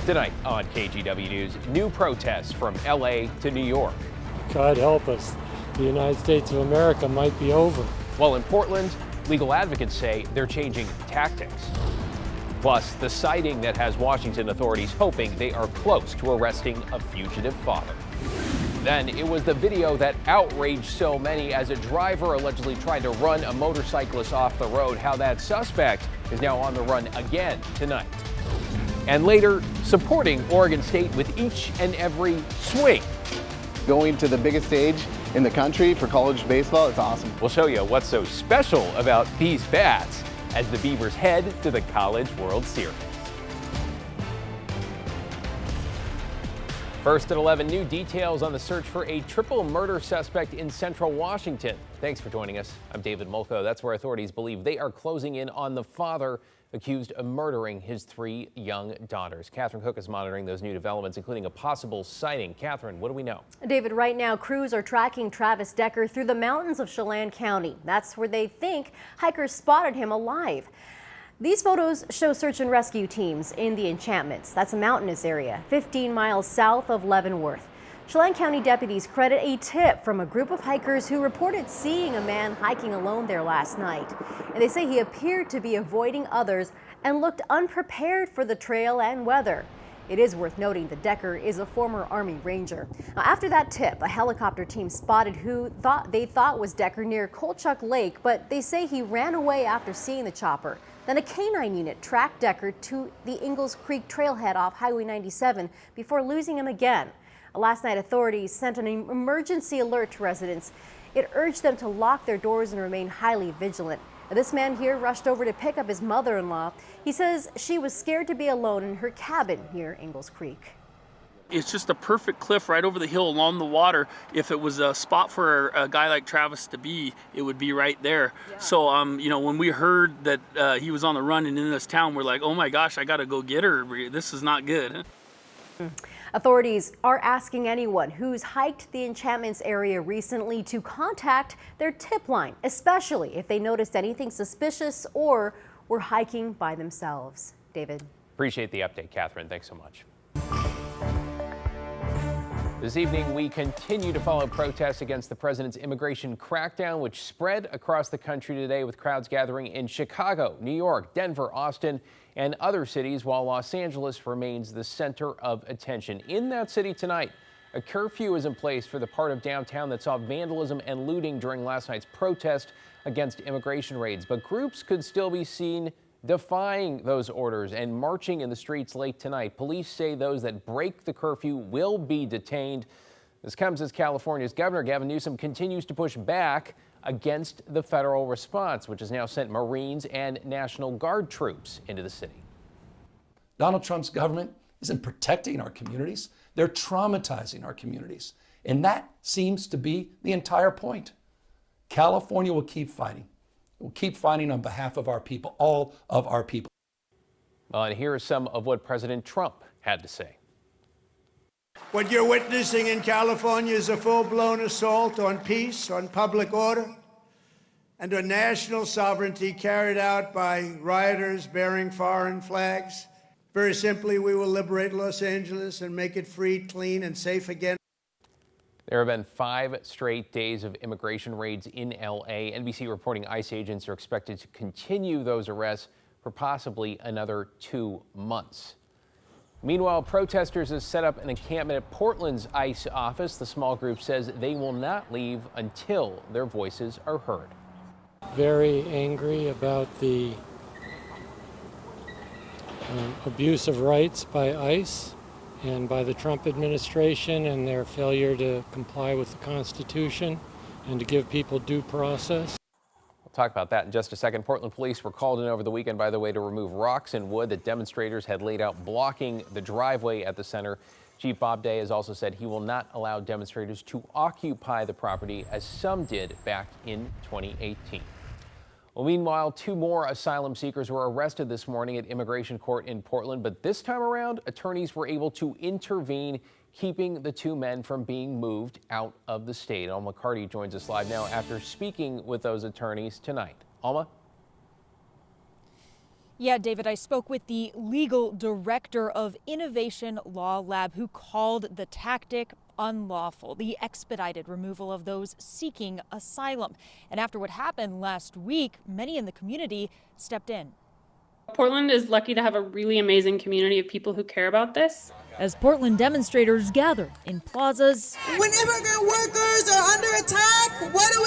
Tonight on KGW News, new protests from LA to New York. God help us. The United States of America might be over. While in Portland, legal advocates say they're changing tactics. Plus, the sighting that has Washington authorities hoping they are close to arresting a fugitive father. Then it was the video that outraged so many as a driver allegedly tried to run a motorcyclist off the road. How that suspect is now on the run again tonight. And later, supporting Oregon State with each and every swing. Going to the biggest stage in the country for college baseball, it's awesome. We'll show you what's so special about these bats as the Beavers head to the College World Series. First at 11, new details on the search for a triple murder suspect in central Washington. Thanks for joining us. I'm David Molko. That's where authorities believe they are closing in on the father accused of murdering his 3 young daughters. Catherine Cook is monitoring those new developments, including a possible sighting. Catherine, what do we know? David, right now, crews are tracking Travis Decker through the mountains of Chelan County. That's where they think hikers spotted him alive. These photos show search and rescue teams in the Enchantments. That's a mountainous area 15 miles south of Leavenworth. Chelan County deputies credit a tip from a group of hikers who reported seeing a man hiking alone there last night. And they say he appeared to be avoiding others and looked unprepared for the trail and weather. It is worth noting that Decker is a former Army Ranger. Now, after that tip, a helicopter team spotted who they thought was Decker near Kolchak Lake, but they say he ran away after seeing the chopper. Then a canine unit tracked Decker to the Ingalls Creek trailhead off Highway 97 before losing him again. Last night, authorities sent an emergency alert to residents. It urged them to lock their doors and remain highly vigilant. Now, this man here rushed over to pick up his mother-in-law. He says she was scared to be alone in her cabin near Ingalls Creek. It's just a perfect cliff right over the hill along the water. If it was a spot for a guy like Travis to be, it would be right there. Yeah. So, you know, when we heard that he was on the run and in this town, we're like, oh my gosh, I got to go get her. This is not good. Authorities are asking anyone who's hiked the Enchantments area recently to contact their tip line, especially if they noticed anything suspicious or were hiking by themselves. David. Appreciate the update, Catherine. Thanks so much. This evening, we continue to follow protests against the president's immigration crackdown, which spread across the country today with crowds gathering in Chicago, New York, Denver, Austin, and other cities, while Los Angeles remains the center of attention. In that city tonight, a curfew is in place for the part of downtown that saw vandalism and looting during last night's protest against immigration raids. But groups could still be seen defying those orders and marching in the streets late tonight. Police say those that break the curfew will be detained. This comes as California's Governor Gavin Newsom continues to push back against the federal response, which has now sent Marines and National Guard troops into the city. Donald Trump's government isn't protecting our communities. They're traumatizing our communities. And that seems to be the entire point. California will keep fighting. We'll keep fighting on behalf of our people, all of our people. Well, and here is some of what President Trump had to say. What you're witnessing in California is a full-blown assault on peace, on public order, and on national sovereignty carried out by rioters bearing foreign flags. Very simply, we will liberate Los Angeles and make it free, clean, and safe again. There have been 5 straight days of immigration raids in L.A. NBC reporting ICE agents are expected to continue those arrests for possibly another 2 months. Meanwhile, protesters have set up an encampment at Portland's ICE office. The small group says they will not leave until their voices are heard. Very angry about the abuse of rights by ICE and by the Trump administration and their failure to comply with the Constitution and to give people due process. We'll talk about that in just a second. Portland police were called in over the weekend, by the way, to remove rocks and wood that demonstrators had laid out blocking the driveway at the center. Chief Bob Day has also said he will not allow demonstrators to occupy the property as some did back in 2018. Well, meanwhile, 2 more asylum seekers were arrested this morning at immigration court in Portland, but this time around, attorneys were able to intervene, keeping the 2 men from being moved out of the state. Alma McCarty joins us live now after speaking with those attorneys tonight. Alma? Yeah, David, I spoke with the legal director of Innovation Law Lab who called the tactic unlawful, the expedited removal of those seeking asylum. And after what happened last week, many in the community stepped in. Portland is lucky to have a really amazing community of people who care about this. As Portland demonstrators gathered in plazas. When immigrant workers are under attack, what do?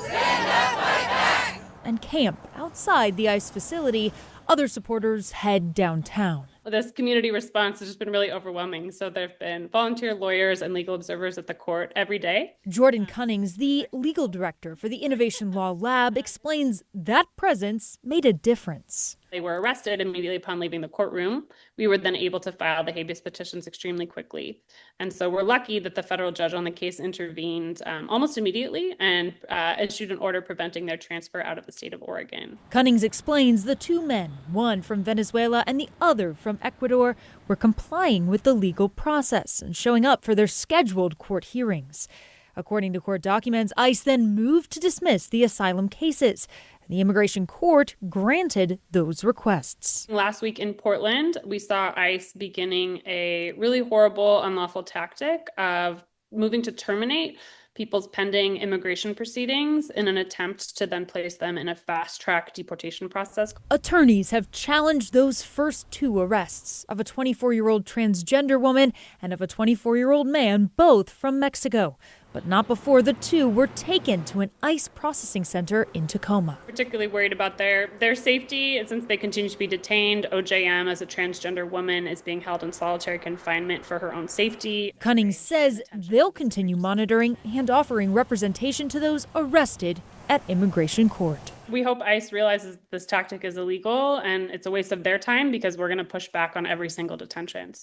Stand up, fight back! And camp outside the ICE facility. Other supporters head downtown. This community response has just been really overwhelming. So there have been volunteer lawyers and legal observers at the court every day. Jordan Cunnings, the legal director for the Innovation Law Lab, explains that presence made a difference. They were arrested immediately upon leaving the courtroom. We were then able to file the habeas petitions extremely quickly. And so we're lucky that the federal judge on the case intervened almost immediately and issued an order preventing their transfer out of the state of Oregon. Cunnings explains the two men, one from Venezuela and the other from Ecuador, were complying with the legal process and showing up for their scheduled court hearings. According to court documents, ICE then moved to dismiss the asylum cases. The immigration court granted those requests. Last week in Portland, we saw ICE beginning a really horrible, unlawful tactic of moving to terminate people's pending immigration proceedings in an attempt to then place them in a fast-track deportation process. Attorneys have challenged those first two arrests of a 24-year-old transgender woman and of a 24-year-old man, both from Mexico, but not before the two were taken to an ICE processing center in Tacoma. Particularly worried about their safety, and since they continue to be detained, OJM, as a transgender woman, is being held in solitary confinement for her own safety. Cunnings says they'll continue monitoring and offering representation to those arrested at immigration court. We hope ICE realizes this tactic is illegal and it's a waste of their time, because we're going to push back on every single detention.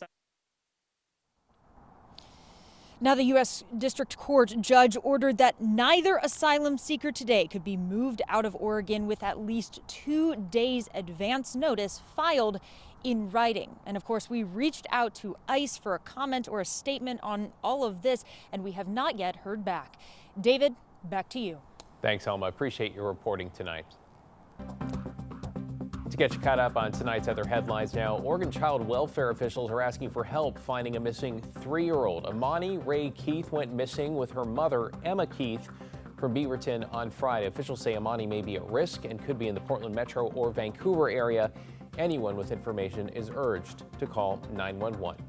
Now, the U.S. District Court judge ordered that neither asylum seeker today could be moved out of Oregon with at least 2 days advance notice filed in writing. And of course, we reached out to ICE for a comment or a statement on all of this, and we have not yet heard back. David, back to you. Thanks, Alma. Appreciate your reporting tonight. To get you caught up on tonight's other headlines now, Oregon child welfare officials are asking for help finding a missing 3-year-old. Amani Ray Keith went missing with her mother, Emma Keith, from Beaverton on Friday. Officials say Amani may be at risk and could be in the Portland metro or Vancouver area. Anyone with information is urged to call 911.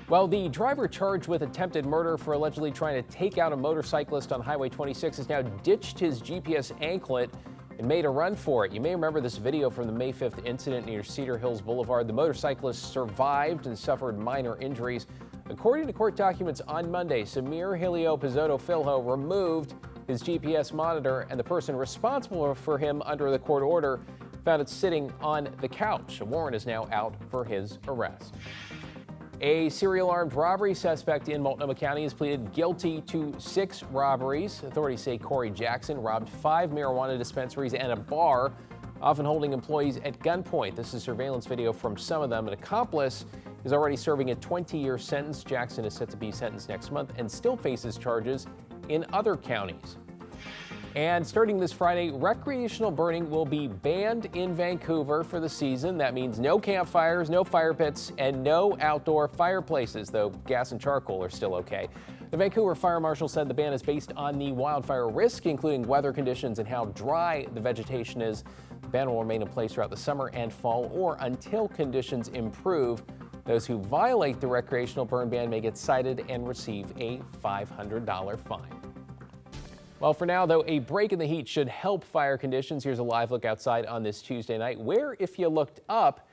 Well, the driver charged with attempted murder for allegedly trying to take out a motorcyclist on Highway 26 has now ditched his GPS anklet and made a run for it. You may remember this video from the May 5th incident near Cedar Hills Boulevard. The motorcyclist survived and suffered minor injuries. According to court documents on Monday, Samir Hilio Pizzotto Filho removed his GPS monitor, and the person responsible for him under the court order found it sitting on the couch. A warrant is now out for his arrest. A serial armed robbery suspect in Multnomah County has pleaded guilty to 6 robberies. Authorities say Corey Jackson robbed 5 marijuana dispensaries and a bar, often holding employees at gunpoint. This is surveillance video from some of them. An accomplice is already serving a 20-year sentence. Jackson is set to be sentenced next month and still faces charges in other counties. And starting this Friday, recreational burning will be banned in Vancouver for the season. That means no campfires, no fire pits, and no outdoor fireplaces, though gas and charcoal are still okay. The Vancouver Fire Marshal said the ban is based on the wildfire risk, including weather conditions and how dry the vegetation is. The ban will remain in place throughout the summer and fall or until conditions improve. Those who violate the recreational burn ban may get cited and receive a $500 fine. Well, for now, though, a break in the heat should help fire conditions. Here's a live look outside on this Tuesday night, where if you looked up,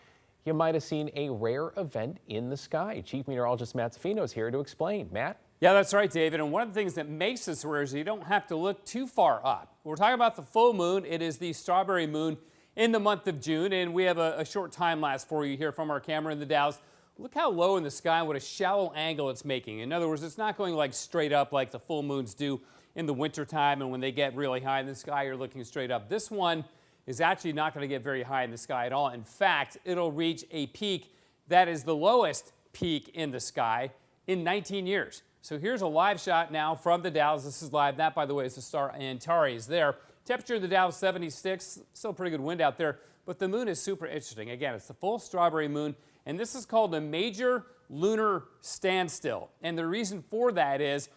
you might have seen a rare event in the sky. Chief Meteorologist Matt Zafino is here to explain. Matt? Yeah, that's right, David. And one of the things that makes this rare is you don't have to look too far up. We're talking about the full moon. It is the strawberry moon in the month of June, and we have a short time lapse for you here from our camera in the Dalles. Look how low in the sky, what a shallow angle it's making. In other words, it's not going like straight up like the full moons do in the wintertime, and when they get really high in the sky, you're looking straight up. This one is actually not going to get very high in the sky at all. In fact, it'll reach a peak that is the lowest peak in the sky in 19 years. So here's a live shot now from the Dalles. This is live. That, by the way, is the star Antares there. Temperature in the Dalles 76. Still pretty good wind out there. But the moon is super interesting. Again, it's the full strawberry moon, and this is called a major lunar standstill. And the reason for that is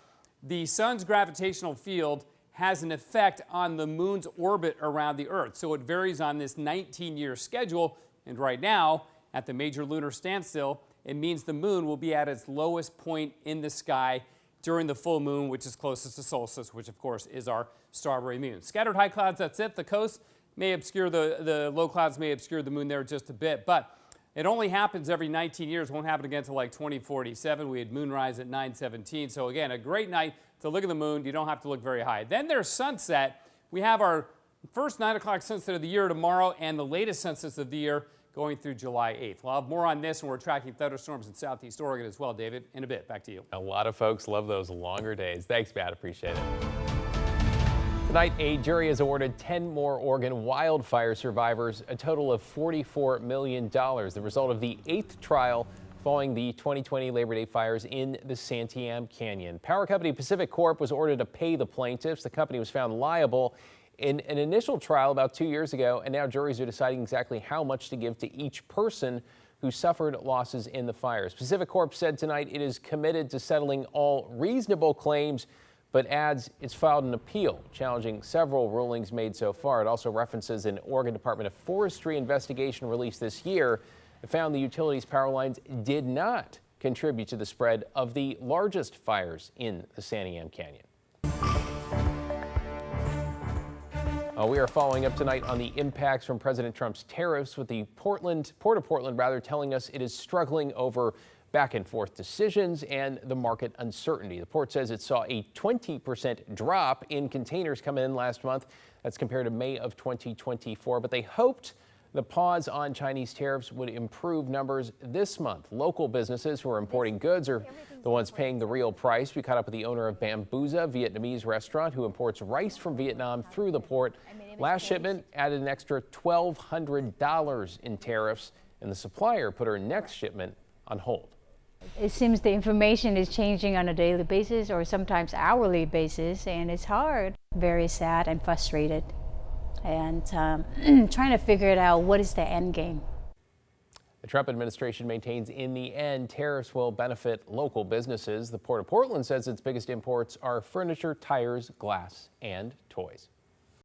the sun's gravitational field has an effect on the moon's orbit around the Earth. So it varies on this 19-year schedule. And right now, at the major lunar standstill, it means the moon will be at its lowest point in the sky during the full moon, which is closest to solstice, which of course is our strawberry moon. Scattered high clouds, that's it. The coast may obscure the low clouds may obscure the moon there just a bit, but it only happens every 19 years. Won't happen again until like 2047. We had moonrise at 9:17. So again, a great night to look at the moon. You don't have to look very high. Then there's sunset. We have our first 9 o'clock sunset of the year tomorrow and the latest sunsets of the year going through July 8th. We'll have more on this, and we're tracking thunderstorms in southeast Oregon as well, David, in a bit. Back to you. A lot of folks love those longer days. Thanks, Matt. Appreciate it. Tonight, a jury has awarded 10 more Oregon wildfire survivors a total of $44 million, the result of the 8th trial following the 2020 Labor Day fires in the Santiam Canyon. Power company Pacific Corp was ordered to pay the plaintiffs. The company was found liable in an initial trial about 2 years ago, and now juries are deciding exactly how much to give to each person who suffered losses in the fires. Pacific Corp said tonight it is committed to settling all reasonable claims, but adds it's filed an appeal challenging several rulings made so far. It also references an Oregon Department of Forestry investigation released this year that found the utilities' power lines did not contribute to the spread of the largest fires in the Santiam Canyon. We are following up tonight on the impacts from President Trump's tariffs, with the Port of Portland telling us it is struggling over back and forth decisions and the market uncertainty. The port says it saw a 20% drop in containers coming in last month. That's compared to May of 2024, but they hoped the pause on Chinese tariffs would improve numbers this month. Local businesses who are importing goods are the ones paying the real price. We caught up with the owner of Bambuza Vietnamese restaurant, who imports rice from Vietnam through the port. Last shipment added an extra $1,200 in tariffs, and the supplier put her next shipment on hold. It seems the information is changing on a daily basis or sometimes hourly basis, and it's hard. Very sad and frustrated, and trying to figure it out, what is the end game? The Trump administration maintains in the end tariffs will benefit local businesses. The Port of Portland says its biggest imports are furniture, tires, glass, and toys.